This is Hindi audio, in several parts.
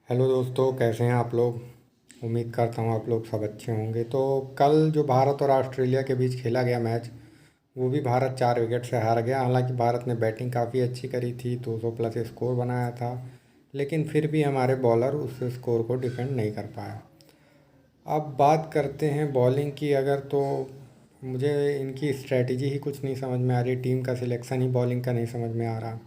हेलो दोस्तों, कैसे हैं आप लोग। उम्मीद करता हूँ आप लोग सब अच्छे होंगे। तो कल जो भारत और ऑस्ट्रेलिया के बीच खेला गया मैच, वो भी भारत 4 विकेट से हार गया। हालांकि भारत ने बैटिंग काफ़ी अच्छी करी थी, 200 प्लस स्कोर बनाया था, लेकिन फिर भी हमारे बॉलर उस स्कोर को डिफेंड नहीं कर पाया। अब बात करते हैं बॉलिंग की। अगर तो मुझे इनकी स्ट्रेटजी ही कुछ नहीं समझ में आ रही, टीम का सिलेक्शन ही बॉलिंग का नहीं समझ में आ रहा।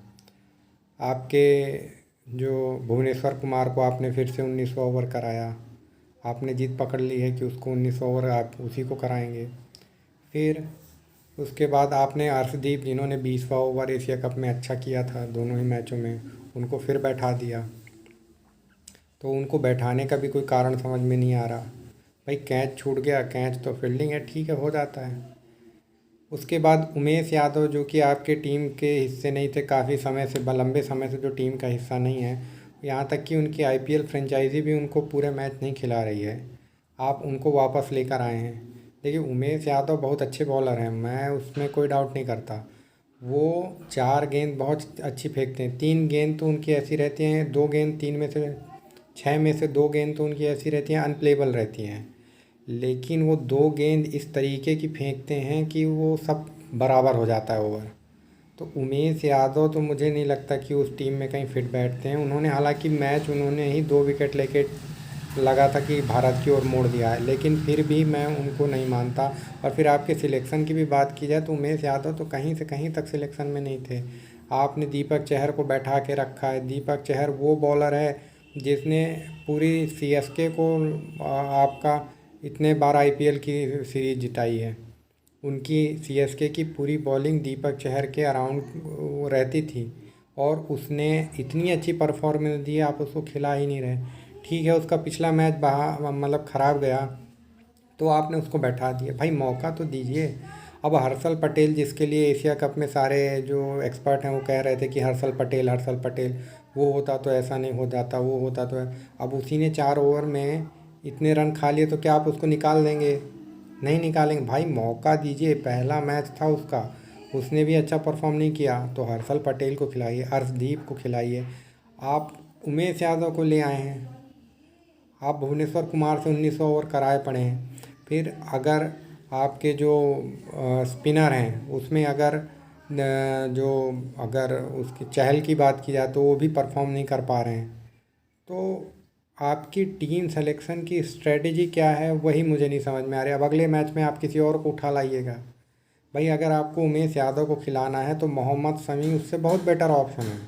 आपके जो भुवनेश्वर कुमार को आपने फिर से 19 ओवर कराया, आपने जीत पकड़ ली है कि उसको 19 ओवर आप उसी को कराएंगे। फिर उसके बाद आपने अर्शदीप, जिन्होंने 20वां ओवर एशिया कप में अच्छा किया था दोनों ही मैचों में, उनको फिर बैठा दिया। तो उनको बैठाने का भी कोई कारण समझ में नहीं आ रहा। भाई कैच छूट गया, कैच तो फील्डिंग है, ठीक है, हो जाता है। उसके बाद उमेश यादव, जो कि आपके टीम के हिस्से नहीं थे काफ़ी समय से, लंबे समय से जो टीम का हिस्सा नहीं है, यहाँ तक कि उनकी आईपीएल फ्रेंचाइजी भी उनको पूरे मैच नहीं खिला रही है, आप उनको वापस लेकर आए हैं। देखिए, उमेश यादव बहुत अच्छे बॉलर हैं, मैं उसमें कोई डाउट नहीं करता। वो 4 गेंद बहुत अच्छी फेंकते हैं। 3 गेंद तो उनकी ऐसी रहती हैं, 2 गेंद, 6 में से 2 गेंद तो उनकी ऐसी रहती हैं, अनप्लेबल रहती हैं। लेकिन वो 2 गेंद इस तरीके की फेंकते हैं कि वो सब बराबर हो जाता है ओवर। तो उमेश यादव तो मुझे नहीं लगता कि उस टीम में कहीं फिट बैठते हैं। उन्होंने हालांकि मैच उन्होंने ही 2 विकेट लेके लगा था कि भारत की ओर मोड़ दिया है, लेकिन फिर भी मैं उनको नहीं मानता। और फिर आपके सिलेक्शन की भी बात की जाए तो उमेश यादव तो कहीं से कहीं तक सिलेक्शन में नहीं थे। आपने दीपक चहर को बैठा के रखा है। दीपक चहर वो बॉलर है जिसने पूरी सीएसके को आपका इतने बार आईपीएल की सीरीज जिताई है। उनकी सीएसके की पूरी बॉलिंग दीपक चहर के अराउंड रहती थी, और उसने इतनी अच्छी परफॉर्मेंस दी, आप उसको खिला ही नहीं रहे। ठीक है, उसका पिछला मैच मतलब ख़राब गया, तो आपने उसको बैठा दिया। भाई मौका तो दीजिए। अब हर्षल पटेल, जिसके लिए एशिया कप में सारे जो एक्सपर्ट हैं वो कह रहे थे कि हर्षल पटेल, हर्षल पटेल, वो होता तो ऐसा नहीं हो जाता, वो होता तो अब उसी ने 4 ओवर में इतने रन खा लिए, तो क्या आप उसको निकाल देंगे? नहीं निकालेंगे। भाई मौका दीजिए, पहला मैच था उसका, उसने भी अच्छा परफॉर्म नहीं किया, तो हर्षल पटेल को खिलाइए, अर्शदीप को खिलाइए। आप उमेश यादव को ले आए हैं, आप भुवनेश्वर कुमार से 19 ओवर कराए पड़े हैं। फिर अगर आपके जो स्पिनर हैं उसमें अगर जो अगर उसकी चहल की बात की जाए तो वो भी परफॉर्म नहीं कर पा रहे हैं। तो आपकी टीम सिलेक्शन की स्ट्रेटजी क्या है, वही मुझे नहीं समझ में आ रही। अब अगले मैच में आप किसी और को उठा लाइएगा। भाई अगर आपको उमेश यादव को खिलाना है तो मोहम्मद शमी उससे बहुत बेटर ऑप्शन है,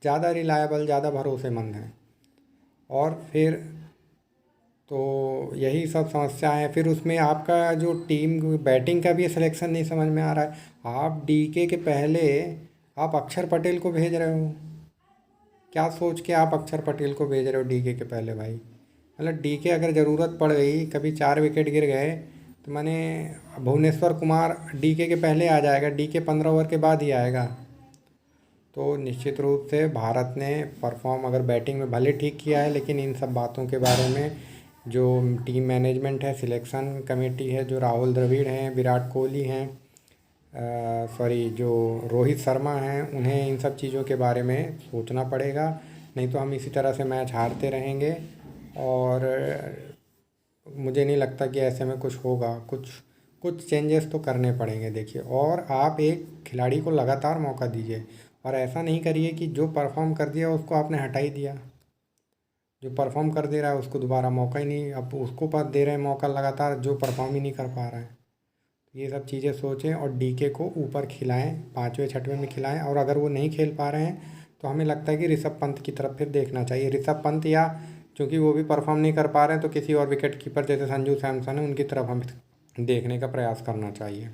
ज़्यादा रिलायबल, ज़्यादा भरोसेमंद है। और फिर तो यही सब समस्या है। फिर उसमें आपका जो टीम बैटिंग का भी सिलेक्शन नहीं समझ में आ रहा है। आप डीके के पहले आप अक्षर पटेल को भेज रहे हो। क्या सोच के आप अक्षर पटेल को भेज रहे हो डीके के पहले? भाई मतलब डीके अगर ज़रूरत पड़ गई, कभी 4 विकेट गिर गए, तो मैंने भुवनेश्वर कुमार डीके के पहले आ जाएगा, डीके 15 ओवर के बाद ही आएगा। तो निश्चित रूप से भारत ने परफॉर्म अगर बैटिंग में भले ठीक किया है, लेकिन इन सब बातों के बारे में जो टीम मैनेजमेंट है, सिलेक्शन कमेटी है, जो राहुल द्रविड़ हैं, विराट कोहली हैं, सॉरी जो रोहित शर्मा हैं, उन्हें इन सब चीज़ों के बारे में सोचना पड़ेगा। नहीं तो हम इसी तरह से मैच हारते रहेंगे, और मुझे नहीं लगता कि ऐसे में कुछ होगा। कुछ कुछ चेंजेस तो करने पड़ेंगे। देखिए, और आप एक खिलाड़ी को लगातार मौका दीजिए, और ऐसा नहीं करिए कि जो परफॉर्म कर दिया उसको आपने हटा ही दिया। जो परफॉर्म कर दे रहा है उसको दोबारा मौका ही नहीं, अब उसको पर दे रहे हैं मौका लगातार, जो परफॉर्म ही नहीं कर पा रहा है। तो ये सब चीज़ें सोचें, और डीके को ऊपर खिलाएं, 5वें 6वें में खिलाएं। और अगर वो नहीं खेल पा रहे हैं तो हमें लगता है कि ऋषभ पंत की तरफ फिर देखना चाहिए। ऋषभ पंत, या चूँकि वो भी परफॉर्म नहीं कर पा रहे हैं, तो किसी और विकेट कीपर जैसे संजू सैमसन है, उनकी तरफ हमें देखने का प्रयास करना चाहिए।